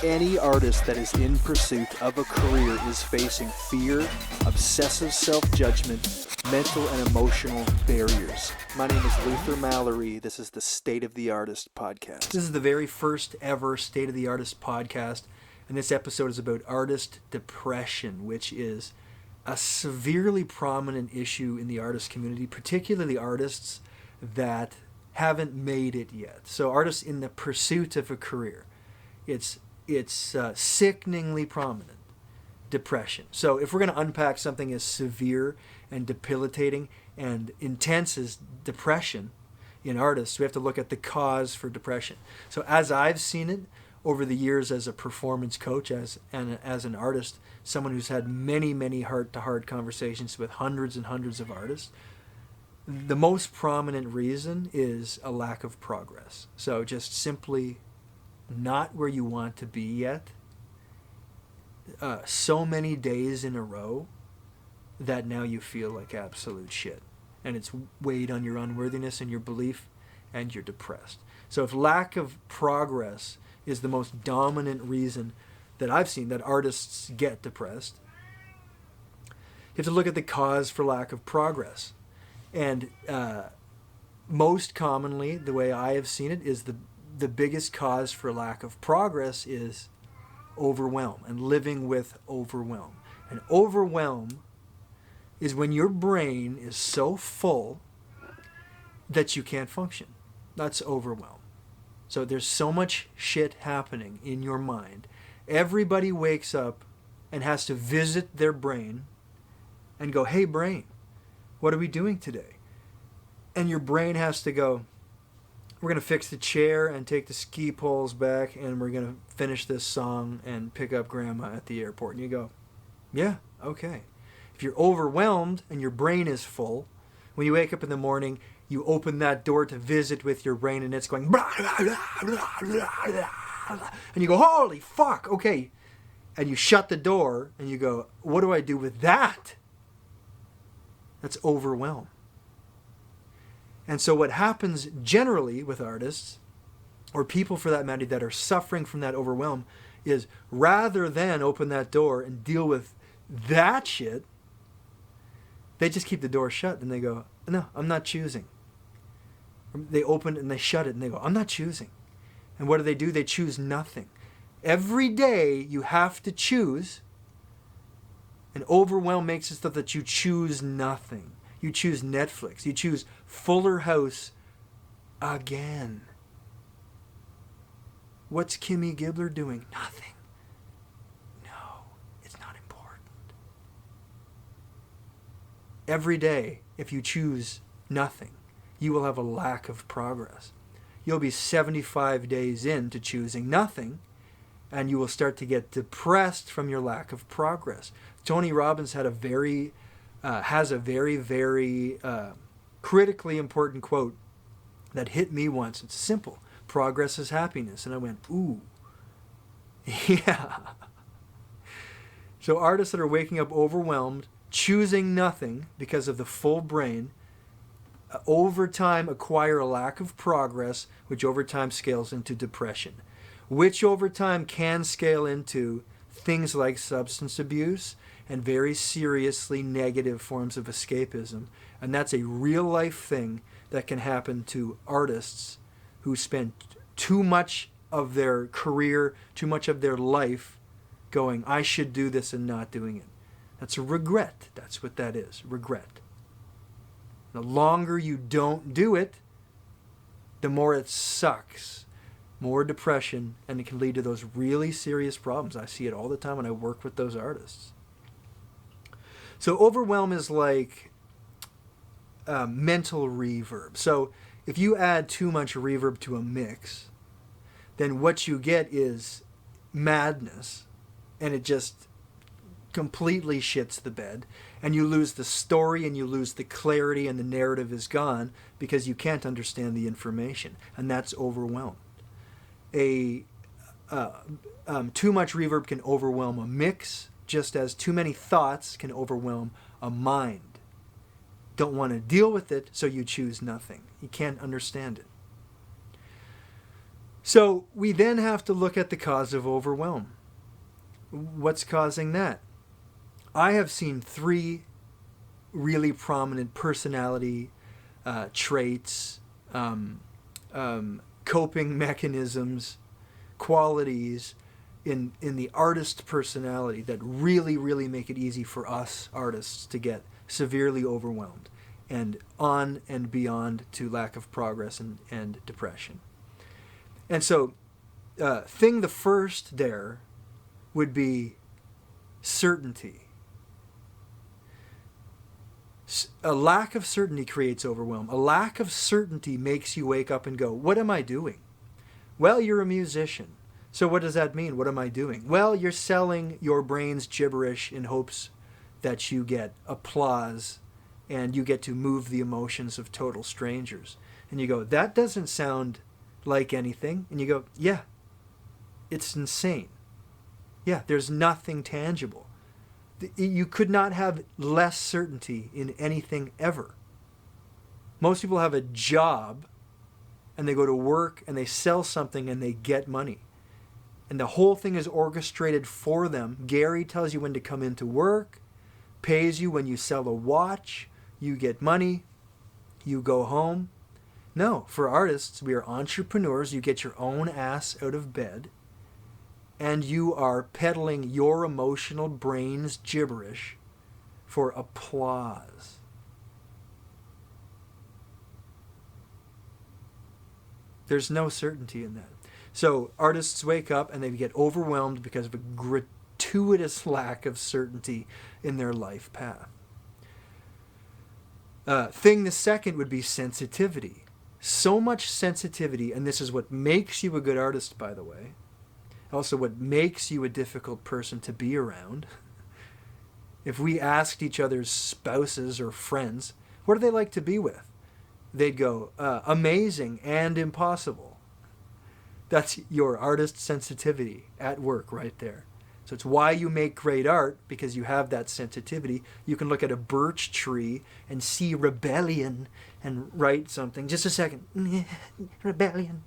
Any artist that is in pursuit of a career is facing fear, obsessive self-judgment, mental and emotional barriers. My name is Luther Mallory. This is the State of the Artist Podcast. This is the very first ever State of the Artist Podcast, and this episode is about artist depression, which is a severely prominent issue in the artist community, particularly artists that haven't made it yet. So artists in the pursuit of a career. It's sickeningly prominent, depression. So if we're going to unpack something as severe and debilitating and intense as depression in artists, we have to look at the cause for depression. So as I've seen it over the years as a performance coach, as an artist, someone who's had many heart-to-heart conversations with hundreds and hundreds of artists, the most prominent reason is a lack of progress. So just simply not where you want to be yet, so many days in a row that now you feel like absolute shit. And it's weighed on your unworthiness and your belief, and you're depressed. So if lack of progress is the most dominant reason that I've seen that artists get depressed, you have to look at the cause for lack of progress. And most commonly, the way I have seen it, is the biggest cause for lack of progress is overwhelm and living with overwhelm. And overwhelm is when your brain is so full that you can't function. That's overwhelm. So there's so much shit happening in your mind. Everybody wakes up and has to visit their brain and go, "Hey brain, what are we doing today?" And your brain has to go, "We're going to fix the chair and take the ski poles back, and we're going to finish this song and pick up grandma at the airport." And you go, "Yeah, okay." If you're overwhelmed and your brain is full, when you wake up in the morning, you open that door to visit with your brain and it's going, blah, blah, blah, blah, blah, blah, and you go, "Holy fuck, okay." And you shut the door and you go, "What do I do with that?" That's overwhelm. And so what happens generally with artists, or people for that matter that are suffering from that overwhelm, is rather than open that door and deal with that shit, they just keep the door shut and they go, "No, I'm not choosing." They open it and they shut it and they go, "I'm not choosing." And what do? They choose nothing. Every day you have to choose, and overwhelm makes it so that you choose nothing. You choose Netflix. You choose Fuller House again. What's Kimmy Gibbler doing? Nothing. No, it's not important. Every day, if you choose nothing, you will have a lack of progress. You'll be 75 days into choosing nothing, and you will start to get depressed from your lack of progress. Tony Robbins has a very critically important quote that hit me once. It's simple. Progress is happiness. And I went, ooh, yeah. So artists that are waking up overwhelmed, choosing nothing because of the full brain, over time acquire a lack of progress, which over time scales into depression, which over time can scale into things like substance abuse and very seriously negative forms of escapism. And that's a real life thing that can happen to artists who spend too much of their career, too much of their life going, "I should do this," and not doing it. That's a regret. That's what that is, regret. The longer you don't do it, the more it sucks. More depression, and it can lead to those really serious problems. I see it all the time when I work with those artists. So overwhelm is like mental reverb. So if you add too much reverb to a mix, then what you get is madness, and it just completely shits the bed, and you lose the story and you lose the clarity, and the narrative is gone because you can't understand the information, and that's overwhelmed. Too much reverb can overwhelm a mix, just as too many thoughts can overwhelm a mind. Don't want to deal with it, so you choose nothing. You can't understand it. So we then have to look at the cause of overwhelm. What's causing that? I have seen 3 really prominent personality traits, coping mechanisms, qualities in the artist personality that really, really make it easy for us artists to get severely overwhelmed and on and beyond to lack of progress and depression. And so, the first there would be certainty. A lack of certainty creates overwhelm. A lack of certainty makes you wake up and go, what am I doing? Well, you're a musician. So what does that mean? What am I doing? Well, you're selling your brain's gibberish in hopes that you get applause and you get to move the emotions of total strangers. And you go, that doesn't sound like anything. And you go, yeah, it's insane. Yeah, there's nothing tangible. You could not have less certainty in anything ever. Most people have a job and they go to work and they sell something and they get money. And the whole thing is orchestrated for them. Gary tells you when to come into work, pays you when you sell a watch, you get money, you go home. No, for artists, we are entrepreneurs. You get your own ass out of bed and you are peddling your emotional brain's gibberish for applause. There's no certainty in that. So artists wake up and they get overwhelmed because of a gratuitous lack of certainty in their life path. The second would be sensitivity. So much sensitivity, and this is what makes you a good artist, by the way. Also what makes you a difficult person to be around. If we asked each other's spouses or friends, what do they like to be with? They'd go, amazing and impossible. That's your artist sensitivity at work right there. So it's why you make great art, because you have that sensitivity. You can look at a birch tree and see rebellion and write something. Just a second. Rebellion.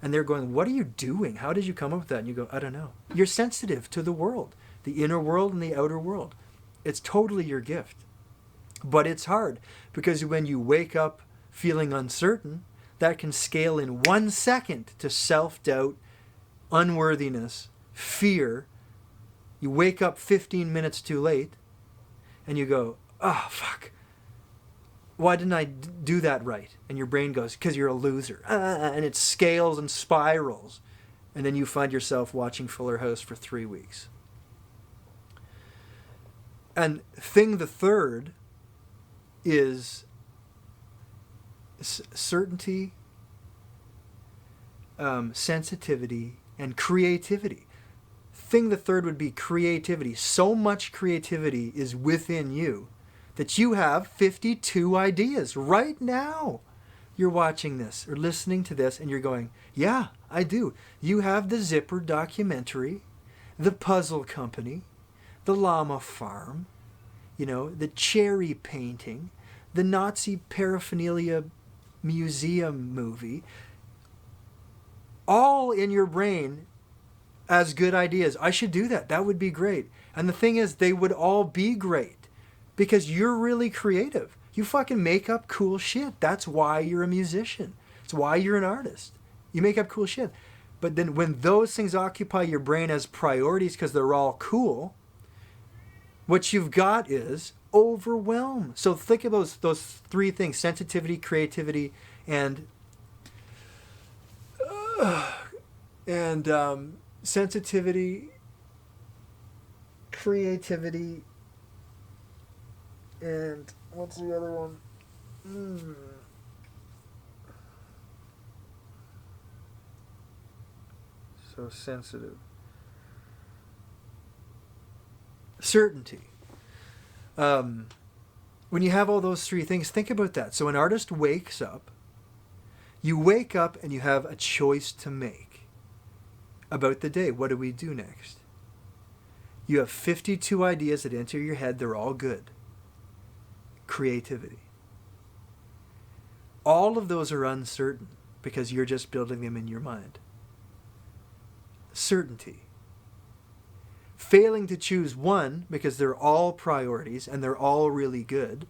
And they're going, what are you doing? How did you come up with that? And you go, I don't know. You're sensitive to the world, the inner world and the outer world. It's totally your gift. But it's hard because when you wake up feeling uncertain, that can scale in 1 second to self-doubt, unworthiness, fear. You wake up 15 minutes too late and you go, oh, fuck. Why didn't I do that right? And your brain goes, because you're a loser. And it scales and spirals. And then you find yourself watching Fuller House for 3 weeks. And the third is certainty, sensitivity, and creativity. The third would be creativity. So much creativity is within you that you have 52 ideas right now. You're watching this or listening to this and you're going, yeah, I do. You have the Zipper documentary, the Puzzle Company, the Llama Farm, the cherry painting, the Nazi paraphernalia museum movie, all in your brain as good ideas. I should do that. That would be great. And the thing is, they would all be great. Because you're really creative. You fucking make up cool shit. That's why you're a musician. It's why you're an artist. You make up cool shit. But then when those things occupy your brain as priorities because they're all cool, what you've got is overwhelm. So think of those 3 things: sensitivity, creativity, and sensitivity, creativity, and what's the other one? So sensitive. Certainty. When you have all those 3 things, think about that. So an artist wakes up. You wake up and you have a choice to make about the day. What do we do next? You have 52 ideas that enter your head. They're all good. Creativity. All of those are uncertain because you're just building them in your mind. certainty. Failing to choose one because they're all priorities and they're all really good,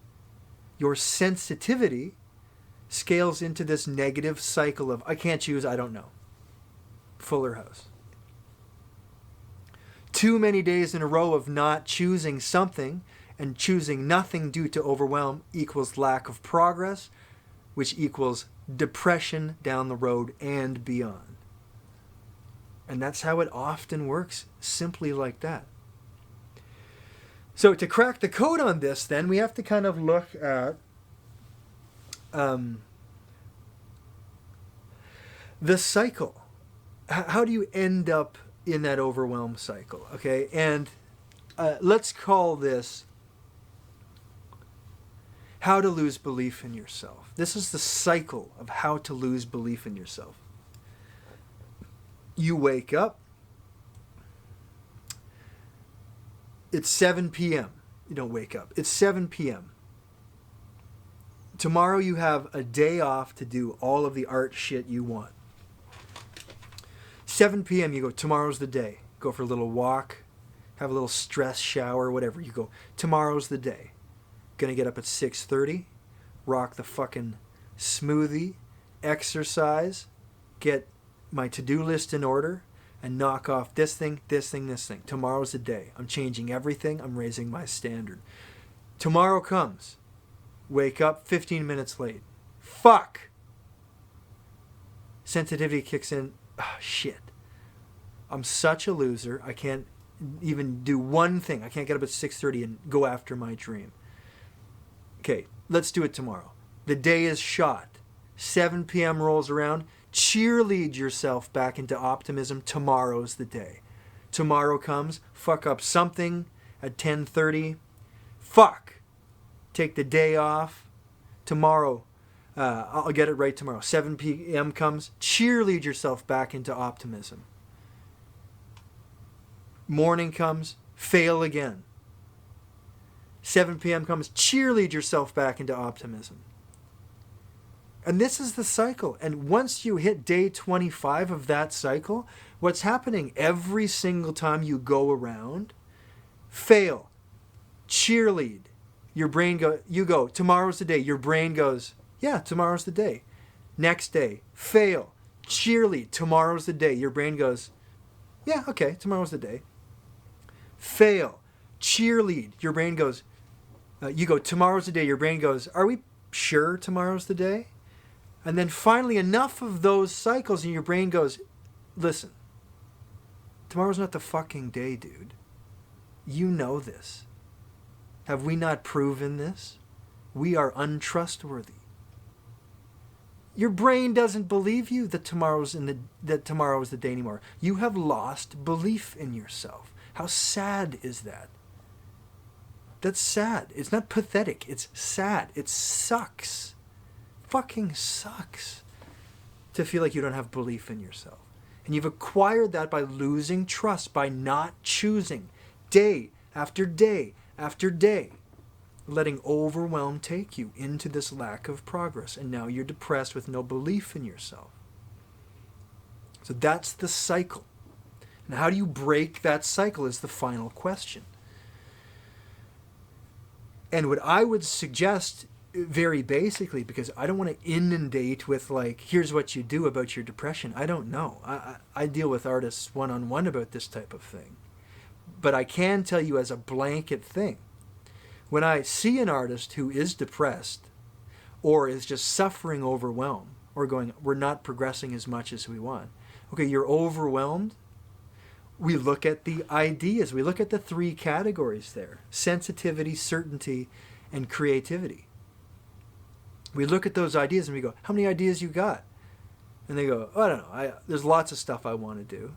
your sensitivity scales into this negative cycle of, I can't choose, I don't know. Fuller House. Too many days in a row of not choosing something and choosing nothing due to overwhelm equals lack of progress, which equals depression down the road and beyond. And that's how it often works, simply like that. So to crack the code on this, then, we have to kind of look at the cycle. How do you end up in that overwhelm cycle? Okay, and let's call this how to lose belief in yourself. This is the cycle of how to lose belief in yourself. You wake up. It's 7 p.m. You don't wake up. It's 7 p.m. Tomorrow you have a day off to do all of the art shit you want. 7 p.m. you go, tomorrow's the day. Go for a little walk, have a little stress shower, whatever. You go, tomorrow's the day. Gonna get up at 6:30, rock the fucking smoothie, exercise, get my to-do list in order, and knock off this thing, this thing, this thing. Tomorrow's the day. I'm changing everything. I'm raising my standard. Tomorrow comes. Wake up 15 minutes late. Fuck! Sensitivity kicks in. Oh, shit. I'm such a loser. I can't even do one thing. I can't get up at 6:30 and go after my dream. Okay, let's do it tomorrow. The day is shot. 7 p.m. rolls around. Cheerlead yourself back into optimism. Tomorrow's the day. Tomorrow comes. Fuck up something at 10:30. Fuck. Take the day off. Tomorrow, I'll get it right tomorrow. 7 p.m. comes. Cheerlead yourself back into optimism. Morning comes. Fail again. 7 p.m. comes. Cheerlead yourself back into optimism. And this is the cycle. And once you hit day 25 of that cycle, what's happening every single time you go around? Fail. Cheerlead. Your brain you go, tomorrow's the day. Your brain goes, yeah, tomorrow's the day. Next day, fail. Cheerlead. Tomorrow's the day. Your brain goes, yeah, okay, tomorrow's the day. Fail. Cheerlead. Your brain goes, you go, tomorrow's the day. Your brain goes, are we sure tomorrow's the day? And then finally, enough of those cycles, and your brain goes, listen, tomorrow's not the fucking day, dude. You know this. Have we not proven this? We are untrustworthy. Your brain doesn't believe you that tomorrow is the day anymore. You have lost belief in yourself. How sad is that? That's sad. It's not pathetic. It's sad. It sucks. Fucking sucks to feel like you don't have belief in yourself. And you've acquired that by losing trust, by not choosing day after day after day, letting overwhelm take you into this lack of progress. And now you're depressed with no belief in yourself. So that's the cycle. And how do you break that cycle is the final question. And what I would suggest, very basically, because I don't want to inundate with like, here's what you do about your depression. I don't know. I deal with artists one-on-one about this type of thing. But I can tell you as a blanket thing, when I see an artist who is depressed or is just suffering overwhelm or going, we're not progressing as much as we want. Okay, you're overwhelmed. We look at the ideas. We look at the three categories there: sensitivity, certainty, and creativity. We look at those ideas and we go, how many ideas you got? And they go, oh, I don't know. There's lots of stuff I want to do.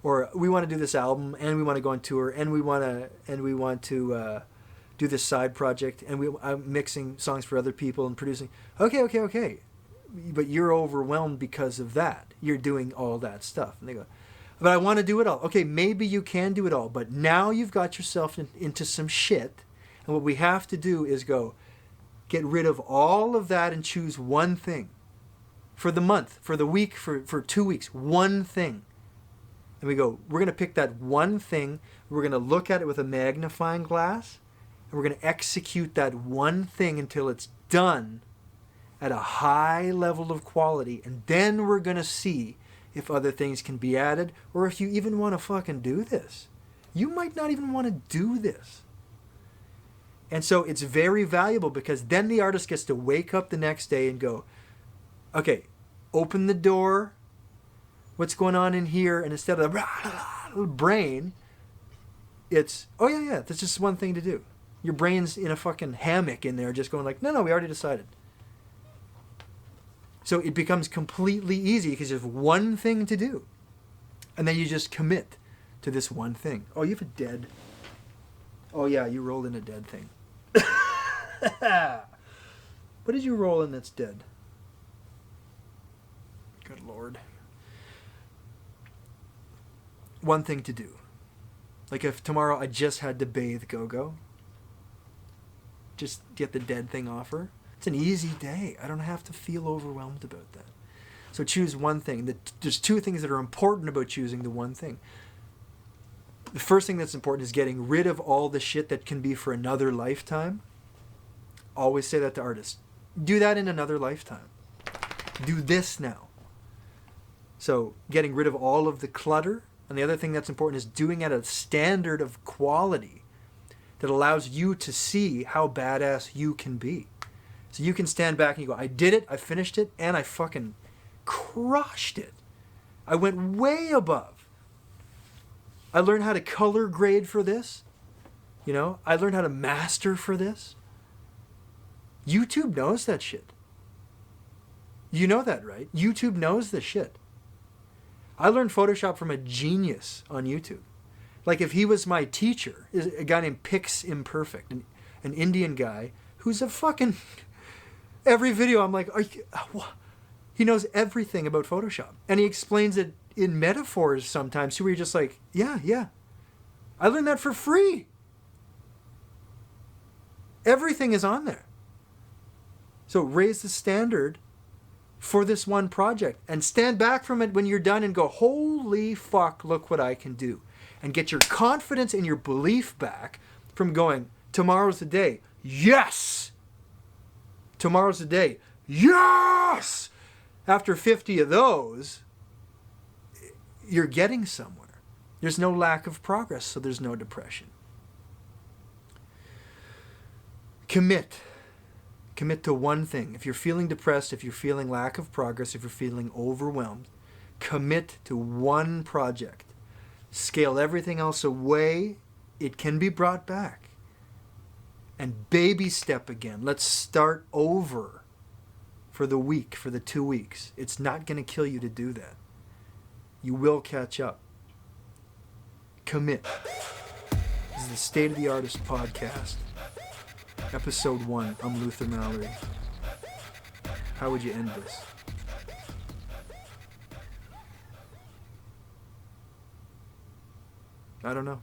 Or we want to do this album, and we want to go on tour, and we want to do this side project, and I'm mixing songs for other people and producing. Okay. But you're overwhelmed because of that. You're doing all that stuff. And they go, but I want to do it all. Okay, maybe you can do it all, but now you've got yourself into some shit, and what we have to do is go get rid of all of that and choose one thing. For the month, for the week, for 2 weeks, one thing. And And we go, we're going to pick that one thing, we're going to look at it with a magnifying glass, and we're going to execute that one thing until it's done at a high level of quality. And then we're going to see if other things can be added, or if you even want to fucking do this. You might not even want to do this. And so it's very valuable, because then the artist gets to wake up the next day and go, okay, open the door. What's going on in here? And instead of the brain, it's, oh yeah, that's just one thing to do. Your brain's in a fucking hammock in there just going like, no, we already decided. So it becomes completely easy because you have one thing to do. And then you just commit to this one thing. Oh, you have a dead. Oh yeah, you rolled in a dead thing. What did you roll in that's dead? Good Lord. One thing to do. Like if tomorrow I just had to bathe Go-Go, just get the dead thing off her. It's an easy day. I don't have to feel overwhelmed about that. So choose one thing. There's two things that are important about choosing the one thing. The first thing that's important is getting rid of all the shit that can be for another lifetime. Always say that to artists. Do that in another lifetime. Do this now. So getting rid of all of the clutter. And the other thing that's important is doing at a standard of quality that allows you to see how badass you can be. So you can stand back and you go, I did it, I finished it, and I fucking crushed it. I went way above. I learned how to color grade for this. You know, I learned how to master for this. YouTube knows that shit. You know that, right? YouTube knows the shit. I learned Photoshop from a genius on YouTube. Like if he was my teacher, is a guy named Pix Imperfect, an Indian guy who's a fucking... Every video I'm like, he knows everything about Photoshop. And he explains it in metaphors sometimes too, where you're just like, yeah. I learned that for free. Everything is on there. So raise the standard for this one project and stand back from it when you're done and go, holy fuck, look what I can do. And get your confidence and your belief back from going, tomorrow's the day. Yes! Tomorrow's the day. Yes! After 50 of those, you're getting somewhere. There's no lack of progress, so there's no depression. Commit. Commit to one thing. If you're feeling depressed, if you're feeling lack of progress, if you're feeling overwhelmed, commit to one project. Scale everything else away. It can be brought back. And baby step again. Let's start over for the week, for the 2 weeks. It's not going to kill you to do that. You will catch up. Commit. This is the State of the Artist Podcast. Episode 1. I'm Luther Mallory. How would you end this? I don't know.